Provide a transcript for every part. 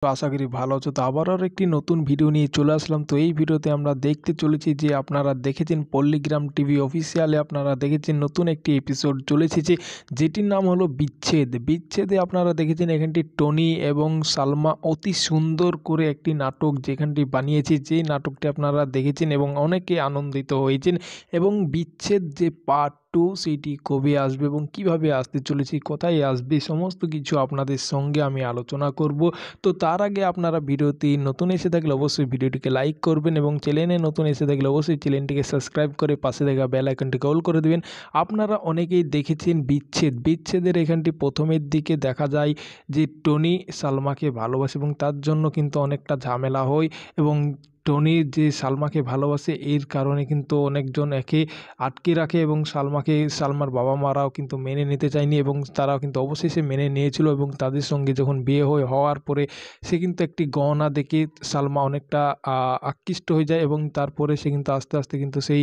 তো আশা করি ভালো আছো। তো আবারও একটি নতুন ভিডিও নিয়ে চলে আসলাম। তো এই ভিডিওতে আমরা দেখতে চলেছি যে আপনারা দেখেছেন পল্লীগ্রাম টিভি অফিসিয়ালে আপনারা দেখেছেন নতুন একটি এপিসোড চলে এসেছে, যেটির নাম হলো বিচ্ছেদ। বিচ্ছেদে আপনারা দেখেছেন এখানটি টনি এবং সালমা অতি সুন্দর করে একটি নাটক যেখানটি বানিয়েছে, যে নাটকটি আপনারা দেখেছেন এবং অনেকে আনন্দিত হয়েছেন। এবং বিচ্ছেদ যে পার্ট 2 সেটি কবে আসবে এবং কিভাবে আসতে চলেছে, কোথায় আসবে, সমস্ত কিছু আপনাদের সঙ্গে আমি আলোচনা করব। তো তার আগে আপনারা ভিডিওটি নতুন এসে থাকলে অবশ্যই ভিডিওটিকে লাইক করবেন এবং চ্যানেলে নতুন এসে থাকলে অবশ্যই চ্যানেলটিকে সাবস্ক্রাইব করে পাশে থাকা বেল আইকনটিকে অল করে দেবেন। আপনারা অনেকেই দেখেছেন বিচ্ছেদের এখানটি প্রথমের দিকে দেখা যায় যে টনি সালমাকে ভালোবাসে এবং তার জন্য কিন্তু অনেকটা ঝামেলা হয় এবং টনি যে সালমাকে ভালোবাসে এর কারণে কিন্তু অনেকজন একে আটকে রাখে এবং সালমার বাবা মারাও কিন্তু মেনে নিতে চায়নি এবং তারাও কিন্তু অবশেষে মেনে নিয়েছিল। এবং তাদের সঙ্গে যখন বিয়ে হওয়ার পরে সে কিন্তু একটি গহনা দেখে সালমা অনেকটা আকৃষ্ট হয়ে যায় এবং তারপরে সে কিন্তু আস্তে আস্তে কিন্তু সেই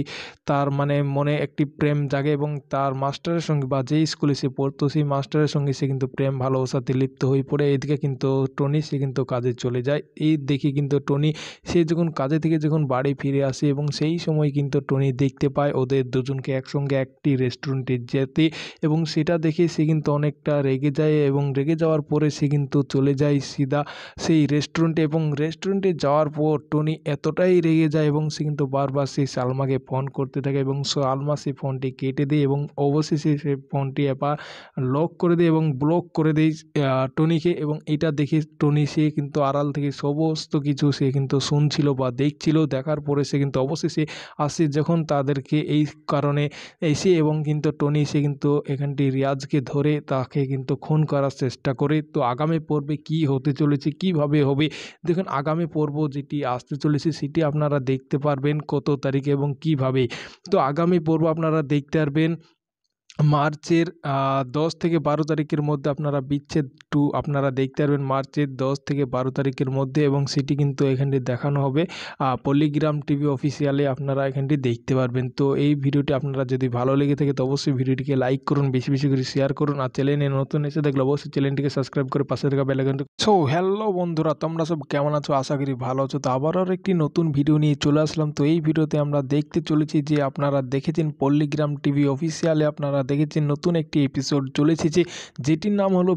তার মনে একটি প্রেম জাগে এবং তার মাস্টারের সঙ্গে বা যেই স্কুলে সে পড়তো সেই মাস্টারের সঙ্গে সে কিন্তু প্রেম ভালোবাসাতে লিপ্ত হয়ে পড়ে। এদিকে কিন্তু টনি সে কিন্তু কাজে চলে যায়। এই দেখে কিন্তু টনি সে যখন কাজে থেকে যখন বাড়ি ফিরে আসে এবং সেই সময় কিন্তু টনি দেখতে পায় ওদের দুজনকে একসঙ্গে একটি রেস্টুরেন্টে যেতে এবং সেটা দেখে সে কিন্তু অনেকটা রেগে যায় এবং রেগে যাওয়ার পরে সে কিন্তু চলে যায় সিধা সেই রেস্টুরেন্টে। এবং রেস্টুরেন্টে যাওয়ার পর টনি এতটাই রেগে যায় এবং সে কিন্তু বারবার সেই সালমাকে ফোন করতে থাকে এবং সালমা সেই ফোনটি কেটে দেয় এবং অবশেষে সে ফোনটি এবার লক করে দেয় এবং ব্লক করে দেয় টনিকে। এবং এটা দেখে টনি সে কিন্তু আড়াল থেকে সমস্ত কিছু সে কিন্তু শুনছিল বা দেখছিল। দেখার পরে সে কিন্তু অবশেষে আসে যখন তাদেরকে এই কারণে এসে এবং কিন্তু টনি সে কিন্তু এখানটি রিয়াজকে ধরে তাকে কিন্তু খুন করার চেষ্টা করে। তো আগামী পর্বে কি হতে চলেছে, কিভাবে হবে, দেখুন আগামী পর্ব যেটি আসতে চলেছে সেটি আপনারা দেখতে পারবেন কত তারিখে এবং কিভাবে। তো আগামী পর্ব আপনারা দেখতে পারবেন মার্চের 10 থেকে 12 তারিখের মধ্যে আপনারা বিচ্ছেদ 2 আপনারা দেখতে পারবেন মার্চের 10 থেকে 12 তারিখের মধ্যে। এবং সেটি কিন্তু এখানটি দেখানো হবে পল্লীগ্রাম টিভি অফিসিয়ালে আপনারা এখানটি দেখতে পারবেন। তো এই ভিডিওটি আপনারা যদি ভালো লেগে থাকে তো অবশ্যই ভিডিওটিকে লাইক করুন, বেশি বেশি করে শেয়ার করুন, আর চ্যানেলে নতুন এসে দেখলে অবশ্যই চ্যানেলটিকে সাবস্ক্রাইব করে পাশে থাকা বেল আইকনটি। সো হ্যালো বন্ধুরা, তোমরা সব কেমন আছো? আশা করি ভালো আছো। তো আবারও একটি নতুন ভিডিও নিয়ে চলে আসলাম। তো এই ভিডিওতে আমরা দেখতে চলেছি যে আপনারা দেখেছেন পল্লীগ্রাম টিভি অফিসিয়ালে আপনারা দেখেছেন নতুন একটি এপিসোড চলে এসেছে, যেটির নাম হলো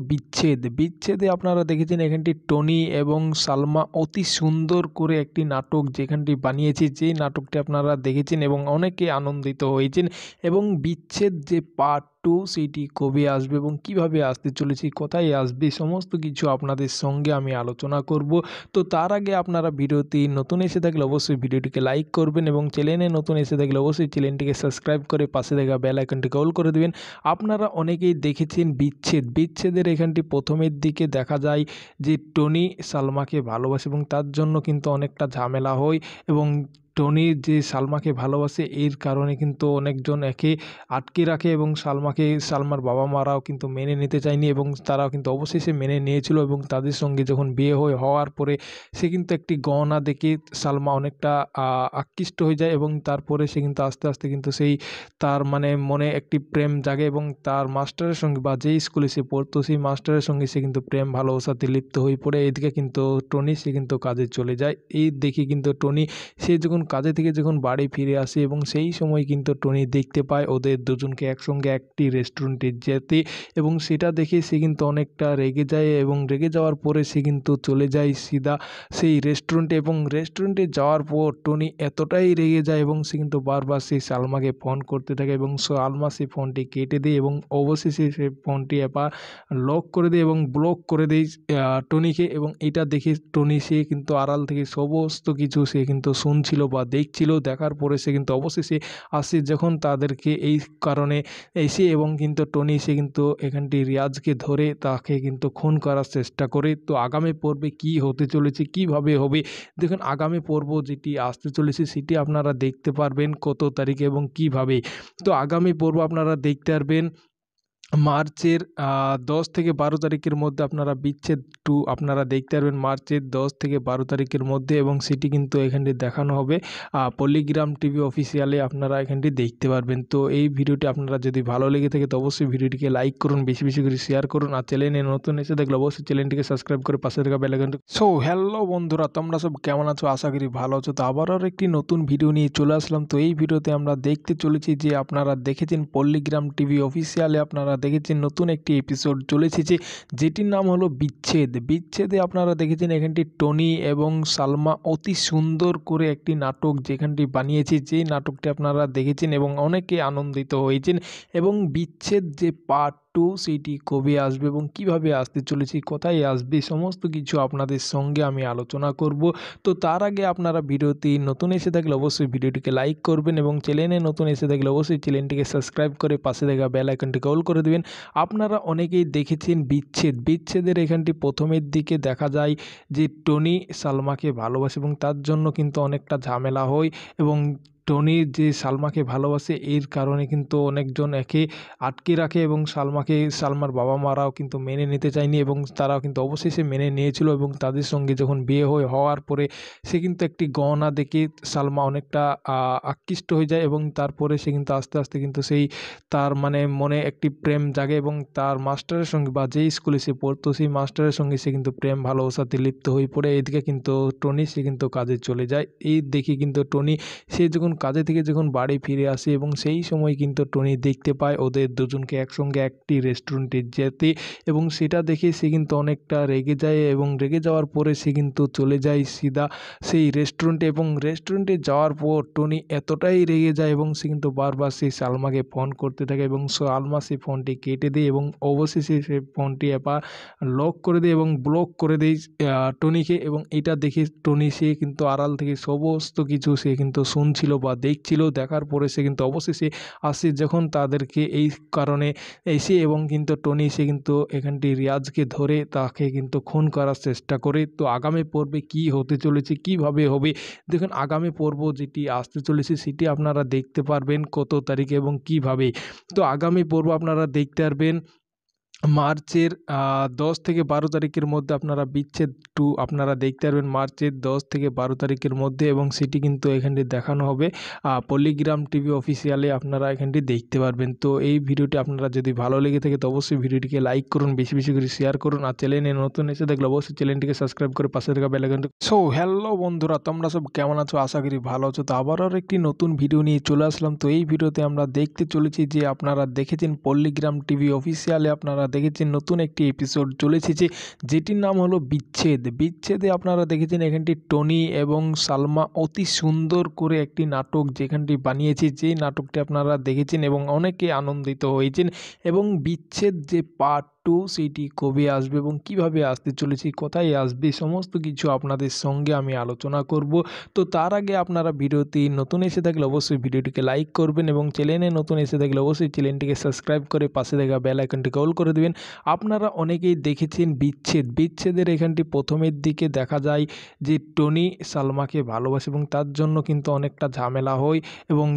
বিচ্ছেদে আপনারা দেখেছেন এখানটি টনি এবং সালমা অতি সুন্দর করে একটি নাটক যেখানটি বানিয়েছে, যে নাটকটি আপনারা দেখেছেন এবং অনেকে আনন্দিত হয়েছেন। এবং বিচ্ছেদ যে পার্ট 2 সেটি কবে আসবে এবং কিভাবে আসতে চলেছে, কোথায় আসবে, সমস্ত কিছু আপনাদের সঙ্গে আমি আলোচনা করব। তো তার আগে আপনারা ভিডিওটি নতুন এসে থাকলে অবশ্যই ভিডিওটিকে লাইক করবেন এবং চ্যানেলে নতুন এসে থাকলে অবশ্যই চ্যানেলটিকে সাবস্ক্রাইব করে পাশে থাকা বেল আইকনটিকে অল করে দেবেন। আপনারা অনেকেই দেখেছেন বিচ্ছেদের এখানটি প্রথমের দিকে দেখা যায় যে টনি সালমাকে ভালোবাসে এবং তার জন্য কিন্তু অনেকটা ঝামেলা হয় এবং টনি যে সালমাকে ভালোবাসে এর কারণে কিন্তু অনেকজন একে আটকে রাখে এবং সালমার বাবা মারাও কিন্তু মেনে নিতে চায়নি এবং তারাও কিন্তু অবশেষে মেনে নিয়েছিল। এবং তাদের সঙ্গে যখন বিয়ে হওয়ার পরে সে কিন্তু একটি গহনা দেখে সালমা অনেকটা আকৃষ্ট হয়ে যায় এবং তারপরে সে কিন্তু আস্তে আস্তে কিন্তু সেই তার মনে একটি প্রেম জাগে এবং তার মাস্টারের সঙ্গে বা যেই স্কুলে সে পড়তো সেই মাস্টারের সঙ্গে সে কিন্তু প্রেম ভালোবাসাতে লিপ্ত হয়ে পড়ে। এদিকে কিন্তু টনি সে কিন্তু কাজে চলে যায়। এই দেখে কিন্তু টনি সে যখন কাজে থেকে যখন বাড়ি ফিরে আসে এবং সেই সময় কিন্তু টনি দেখতে পায় ওদের দুজনকে একসঙ্গে একটি রেস্টুরেন্টে যেতে এবং সেটা দেখে সে কিন্তু অনেকটা রেগে যায় এবং রেগে যাওয়ার পরে সে কিন্তু চলে যায় সিধা সেই রেস্টুরেন্টে। এবং রেস্টুরেন্টে যাওয়ার পর টনি এতটাই রেগে যায় এবং সে কিন্তু বারবার সেই সালমাকে ফোন করতে থাকে এবং সালমা সেই ফোনটি কেটে দেয় এবং অবশেষে সে ফোনটি এবার লক করে দেয় এবং ব্লক করে দেয় টনিকে। এবং এটা দেখে টনি সে কিন্তু আড়াল থেকে সমস্ত কিছু সে কিন্তু শুনছিল বা দেখছিল। দেখার পরে সে কিন্তু অবশেষে আসে যখন তাদেরকে এই কারণে এসে এবং কিন্তু টনি সে কিন্তু এখানটি রিয়াজকে ধরে তাকে কিন্তু খুন করার চেষ্টা করে। তো আগামী পর্বে কি হতে চলেছে, কিভাবে হবে, দেখুন আগামী পর্ব যেটি আসতে চলেছে সেটি আপনারা দেখতে পারবেন কত তারিখে এবং কিভাবে। তো আগামী পর্ব আপনারা দেখতে পারবেন মার্চের 10 থেকে 12 তারিখের মধ্যে আপনারা বিচ্ছেদ 2 আপনারা দেখতে পারবেন মার্চের 10 থেকে 12 তারিখের মধ্যে, এবং সেটি কিন্তু এখানটি দেখানো হবে পল্লিগ্রাম টিভি অফিসিয়ালে আপনারা এখানটি দেখতে পারবেন। তো এই ভিডিওটি আপনারা যদি ভালো লেগে থাকে তো অবশ্যই ভিডিওটিকে লাইক করুন, বেশি বেশি করে শেয়ার করুন, আর চ্যানেলে নতুন এসে দেখলে অবশ্যই চ্যানেলটিকে সাবস্ক্রাইব করে পাশে থাকা বেল আইকনটি। সো হ্যালো বন্ধুরা, তোমরা সব কেমন আছো? আশা করি ভালো আছো। তো আবারও একটি নতুন ভিডিও নিয়ে চলে আসলাম। তো এই ভিডিওতে আমরা দেখতে চলেছি যে আপনারা দেখেছেন পল্লিগ্রাম টিভি অফিসিয়ালে আপনারা দেখেছেন নতুন একটি এপিসোড চলে এসেছে, যেটির নাম হলো বিচ্ছেদ। বিচ্ছেদে আপনারা দেখেছেন এখানটি টনি এবং সালমা অতি সুন্দর করে একটি নাটক যেখানটি বানিয়েছে, যে নাটকটি আপনারা দেখেছেন এবং অনেকে আনন্দিত হয়েছেন। এবং বিচ্ছেদ যে পার্ট 2 সেটি কবে আসবে এবং কিভাবে আসতে চলেছে, কোথায় আসবে, সমস্ত কিছু আপনাদের সঙ্গে আমি আলোচনা করব। তো তার আগে আপনারা ভিডিওটি নতুন এসে থাকলে অবশ্যই ভিডিওটিকে লাইক করবেন, এবং চ্যানেলে নতুন এসে থাকলে অবশ্যই চ্যানেলটিকে সাবস্ক্রাইব করে পাশে থাকা বেল আইকনটিকে অল করে দেবেন। আপনারা অনেকেই দেখেছেন বিচ্ছেদের এখানটি প্রথমের দিকে দেখা যায় যে টনি সালমাকে ভালোবাসে এবং তার জন্য কিন্তু অনেকটা ঝামেলা হয়, এবং টনি যে সালমাকে ভালোবাসে এর কারণে কিন্তু অনেকজন একে আটকে রাখে, এবং সালমার বাবা মারাও কিন্তু মেনে নিতে চায়নি, এবং তারাও কিন্তু অবশেষে মেনে নিয়েছিল। এবং তাদের সঙ্গে যখন বিয়ে হওয়ার পরে সে কিন্তু একটি গহনা দেখে সালমা অনেকটা আকৃষ্ট হয়ে যায়, এবং তারপরে সে কিন্তু আস্তে আস্তে কিন্তু সেই তার মনে একটি প্রেম জাগে, এবং তার মাস্টারের সঙ্গে বা যেই স্কুলে সে পড়তো সেই মাস্টারের সঙ্গে সে কিন্তু প্রেম ভালোবাসাতে লিপ্ত হয়ে পড়ে। এদিকে কিন্তু টনি সে কিন্তু কাজে চলে যায়। এই দেখে কিন্তু টনি সে যখন কাজে থেকে যখন বাড়ি ফিরে আসে, এবং সেই সময় কিন্তু টনি দেখতে পায় ওদের দুজনকে একসঙ্গে একটি রেস্টুরেন্টে যেতে, এবং সেটা দেখে সে কিন্তু অনেকটা রেগে যায়, এবং রেগে যাওয়ার পরে সে কিন্তু চলে যায় সিধা সেই রেস্টুরেন্টে। এবং রেস্টুরেন্টে যাওয়ার পর টনি এতটাই রেগে যায় এবং সে কিন্তু বারবার সেই সালমাকে ফোন করতে থাকে, এবং সালমা সেই ফোনটি কেটে দেয়, এবং অবশেষে সে ফোনটি আবার লক করে দেয় এবং ব্লক করে দেয় টনিকে। এবং এটা দেখে টনি সে কিন্তু আড়াল থেকে সমস্ত কিছু সে কিন্তু শুনছিল বা দেখছিল। দেখার পরে সে কিন্তু অবশেষে আসে যখন তাদেরকে এই কারণে এসে, এবং কিন্তু টনি সে কিন্তু এখানটি রিয়াজকে ধরে তাকে কিন্তু খুন করার চেষ্টা করে। তো আগামী পর্বে কি হতে চলেছে, কিভাবে হবে, দেখুন আগামী পর্ব যেটি আসতে চলেছে সেটি আপনারা দেখতে পারবেন কত তারিখে এবং কিভাবে। তো আগামী পর্ব আপনারা দেখতে পারবেন মার্চের 10 থেকে 12 তারিখের মধ্যে আপনারা বিচ্ছেদ 2 আপনারা দেখতে পারবেন মার্চের 10 থেকে 12 তারিখের মধ্যে, এবং সেটি কিন্তু এখানটি দেখানো হবে পল্লিগ্রাম টিভি অফিসিয়ালে আপনারা এখানটি দেখতে পারবেন। তো এই ভিডিওটি আপনারা যদি ভালো লেগে থাকে তো অবশ্যই ভিডিওটিকে লাইক করুন, বেশি বেশি করে শেয়ার করুন, আর চ্যানেলে নতুন এসে দেখলে অবশ্যই চ্যানেলটিকে সাবস্ক্রাইব করে পাশে থাকা বেল আইকনটি। সো হ্যালো বন্ধুরা, তোমরা সব কেমন আছো? আশা করি ভালো আছো। তো আবারও একটি নতুন ভিডিও নিয়ে চলে আসলাম। তো এই ভিডিওতে আমরা দেখতে চলেছি যে আপনারা দেখেছেন পল্লিগ্রাম টিভি অফিসিয়ালে আপনারা দেখেছেন নতুন একটি এপিসোড চলে এসেছে, যেটির নাম হলো বিচ্ছেদে আপনারা দেখেছেন এখানটি টনি এবং সালমা অতি সুন্দর করে একটি নাটক যেখানটি বানিয়েছে, যে নাটকটি আপনারা দেখেছেন এবং অনেকে আনন্দিত হয়েছেন। এবং বিচ্ছেদ যে পার্ট 2 সেটি কবে আসবে এবং কিভাবে আসতে চলেছে, কোথায় আসবে, সমস্ত কিছু আপনাদের সঙ্গে আমি আলোচনা করব। তো তার আগে আপনারা ভিডিওটি নতুন এসে থাকলে অবশ্যই ভিডিওটিকে লাইক করবেন, এবং চ্যানেলে নতুন এসে থাকলে অবশ্যই চ্যানেলটিকে সাবস্ক্রাইব করে পাশে থাকা বেল আইকনটিকে অল করে দেবেন। আপনারা অনেকেই দেখেছেন বিচ্ছেদের এখানটি প্রথমের দিকে দেখা যায় যে টনি সালমাকে ভালোবাসে, এবং তার জন্য কিন্তু অনেকটা ঝামেলা হয়, এবং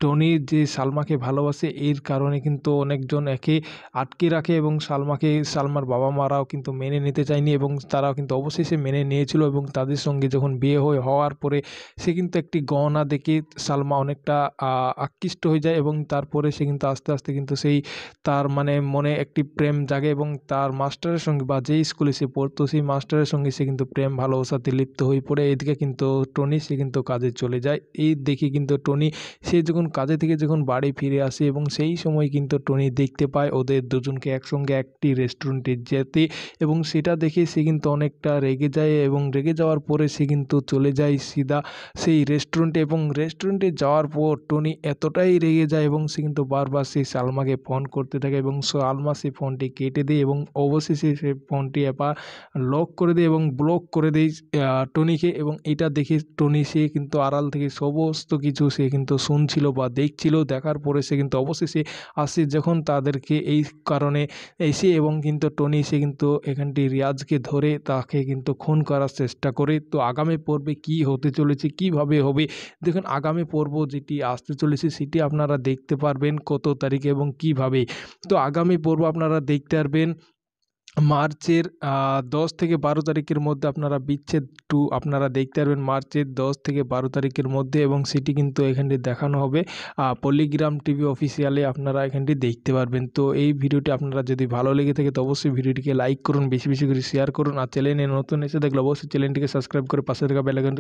টনি যে সালমাকে ভালোবাসে এর কারণে কিন্তু অনেকজন একে আটকে রাখে, এবং সালমার বাবা মারাও কিন্তু মেনে নিতে চায়নি, এবং তারাও কিন্তু অবশেষে মেনে নিয়েছিল। এবং তাদের সঙ্গে যখন বিয়ে হওয়ার পরে সে কিন্তু একটি গহনা দেখে সালমা অনেকটা আকৃষ্ট হয়ে যায়, এবং তারপরে সে কিন্তু আস্তে আস্তে কিন্তু সেই তার মনে একটি প্রেম জাগে, এবং তার মাস্টারের সঙ্গে বা যেই স্কুলে সে পড়তো সেই মাস্টারের সঙ্গে সে কিন্তু প্রেম ভালোবাসাতে লিপ্ত হয়ে পড়ে। এদিকে কিন্তু টনি সে কিন্তু কাজে চলে যায়। এই দেখে কিন্তু টনি সে যখন কাজে থেকে যখন বাড়ি ফিরে আসে, এবং সেই সময় কিন্তু টনি দেখতে পায় ওদের দুজনকে একসঙ্গে একটি রেস্টুরেন্টে যেতে, এবং সেটা দেখে সে কিন্তু অনেকটা রেগে যায়, এবং রেগে যাওয়ার পরে সে কিন্তু চলে যায় সিধা সেই রেস্টুরেন্টে। এবং রেস্টুরেন্টে যাওয়ার পর টনি এতটাই রেগে যায়, এবং সে কিন্তু বারবার সেই সালমাকে ফোন করতে থাকে, এবং সালমা সেই ফোনটি কেটে দেয়, এবং অবশেষে সে ফোনটি আবার লক করে দেয় এবং ব্লক করে দেয় টনিকে। এবং এটা দেখে টনি সে কিন্তু আড়াল থেকে সমস্ত কিছু সে কিন্তু শুনছিল বা বা দেখছিল। দেখার পরে সে কিন্তু অবশেষে আসে যখন তাদেরকে এই কারণে এসে এবং কিন্তু টনি সে কিন্তু এখানটি রিয়াজকে ধরে তাকে কিন্তু খুন করার চেষ্টা করে। তো আগামী পর্বে কি হতে চলেছে, কিভাবে হবে, দেখুন আগামী পর্ব যেটি আসতে চলেছে সেটি আপনারা দেখতে পারবেন কত তারিখে এবং কিভাবে। তো আগামী পর্ব আপনারা দেখতে পারবেন মার্চের 10 থেকে 12 তারিখের মধ্যে আপনারা বিচ্ছেদ 2 আপনারা দেখতে পারবেন মার্চের 10 থেকে 12 তারিখের মধ্যে, এবং সেটি কিন্তু এখানটি দেখানো হবে পল্লিগ্রাম টিভি অফিসিয়ালে আপনারা এখানটি দেখতে পারবেন। তো এই ভিডিওটি আপনারা যদি ভালো লেগে থাকে তো অবশ্যই ভিডিওটিকে লাইক করুন, বেশি বেশি করে শেয়ার করুন, আর চ্যানেলে নতুন এসে দেখলে অবশ্যই চ্যানেলটিকে সাবস্ক্রাইব করে পাশে থাকা বেল আইকনটি